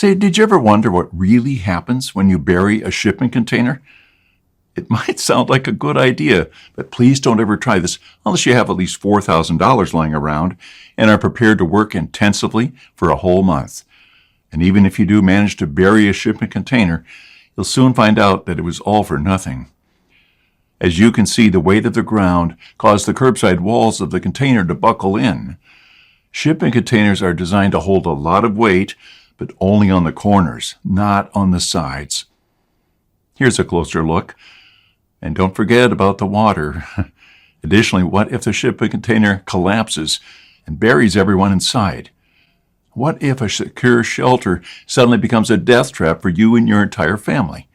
Say, did you ever wonder what really happens when you bury a shipping container? It might sound like a good idea, but please don't ever try this unless you have at least $4,000 lying around and are prepared to work intensively for a whole month. And even if you do manage to bury a shipping container, you'll soon find out that it was all for nothing. As you can see, the weight of the ground caused the curbside walls of the container to buckle in. Shipping containers are designed to hold a lot of weight, but only on the corners, not on the sides. Here's a closer look. And don't forget about the water. Additionally, what if the shipping container collapses and buries everyone inside? What if a secure shelter suddenly becomes a death trap for you and your entire family?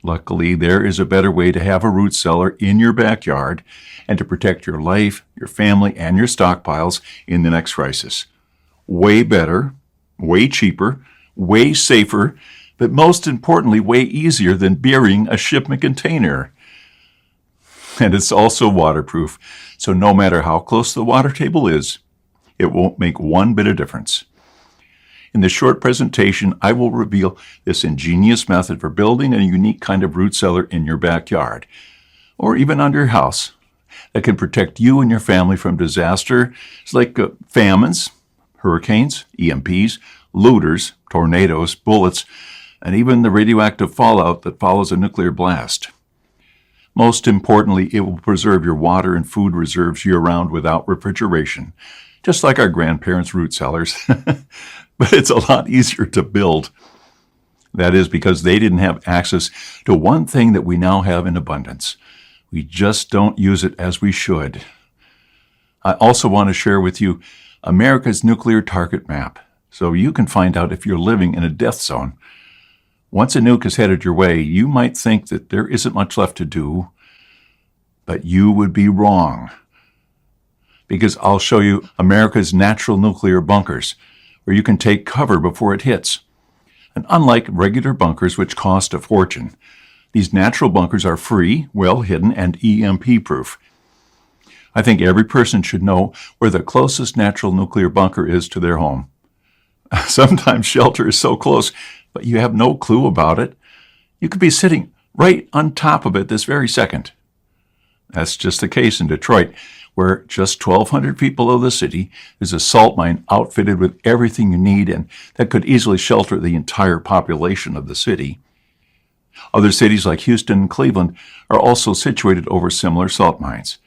Luckily, there is a better way to have a root cellar in your backyard and to protect your life, your family, and your stockpiles in the next crisis. Way better, way cheaper, way safer, but most importantly, way easier than burying a shipment container. And it's also waterproof, so no matter how close the water table is, it won't make one bit of difference. In this short presentation, I will reveal this ingenious method for building a unique kind of root cellar in your backyard, or even under your house, that can protect you and your family from disasters like famines, hurricanes, EMPs, looters, tornadoes, bullets, and even the radioactive fallout that follows a nuclear blast. Most importantly, it will preserve your water and food reserves year-round without refrigeration, just like our grandparents' root cellars. But it's a lot easier to build. That is because they didn't have access to one thing that we now have in abundance. We just don't use it as we should. I also want to share with you America's nuclear target map, so you can find out if you're living in a death zone. Once a nuke is headed your way, you might think that there isn't much left to do, but you would be wrong. Because I'll show you America's natural nuclear bunkers, where you can take cover before it hits. And unlike regular bunkers, which cost a fortune, these natural bunkers are free, well hidden, and EMP-proof. I think every person should know where the closest natural nuclear bunker is to their home. Sometimes shelter is so close, but you have no clue about it. You could be sitting right on top of it this very second. That's just the case in Detroit, where just 1,200 feet below the city is a salt mine outfitted with everything you need and that could easily shelter the entire population of the city. Other cities like Houston and Cleveland are also situated over similar salt mines.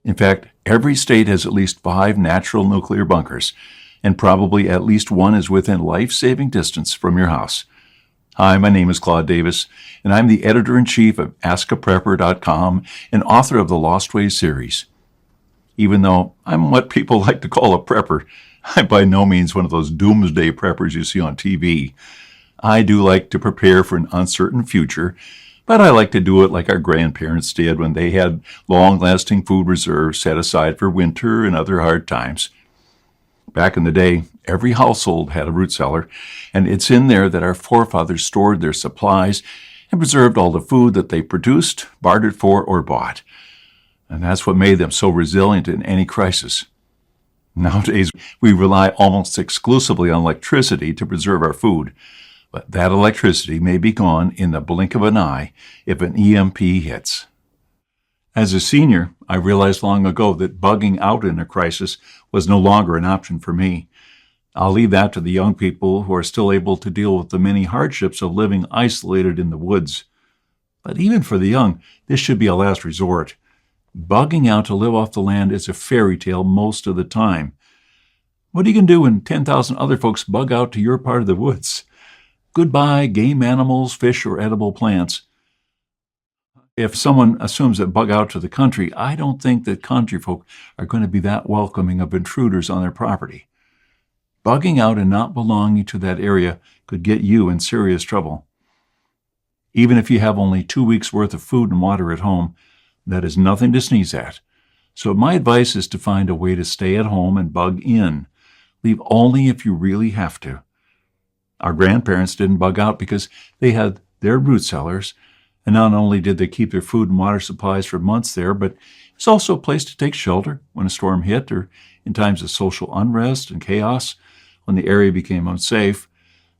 In fact, every state has at least 5 natural nuclear bunkers, and probably at least one is within life-saving distance from your house. Hi, my name is Claude Davis, and I'm the editor-in-chief of AskAPrepper.com and author of the Lost Ways series. Even though I'm what people like to call a prepper, I'm by no means one of those doomsday preppers you see on TV. I do like to prepare for an uncertain future, but I like to do it like our grandparents did when they had long-lasting food reserves set aside for winter and other hard times. Back in the day, every household had a root cellar, and it's in there that our forefathers stored their supplies and preserved all the food that they produced, bartered for, or bought. And that's what made them so resilient in any crisis. Nowadays, we rely almost exclusively on electricity to preserve our food, but that electricity may be gone in the blink of an eye if an EMP hits. As a senior, I realized long ago that bugging out in a crisis was no longer an option for me. I'll leave that to the young people who are still able to deal with the many hardships of living isolated in the woods. But even for the young, this should be a last resort. Bugging out to live off the land is a fairy tale most of the time. What are you going to do when 10,000 other folks bug out to your part of the woods? Goodbye, game animals, fish, or edible plants. If someone assumes that bug out to the country, I don't think that country folk are going to be that welcoming of intruders on their property. Bugging out and not belonging to that area could get you in serious trouble. Even if you have only 2 weeks' worth of food and water at home, that is nothing to sneeze at. So my advice is to find a way to stay at home and bug in. Leave only if you really have to. Our grandparents didn't bug out because they had their root cellars, and not only did they keep their food and water supplies for months there, but it's also a place to take shelter when a storm hit or in times of social unrest and chaos when the area became unsafe.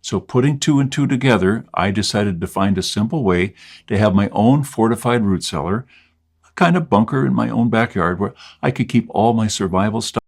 So putting two and two together, I decided to find a simple way to have my own fortified root cellar, a kind of bunker in my own backyard where I could keep all my survival stuff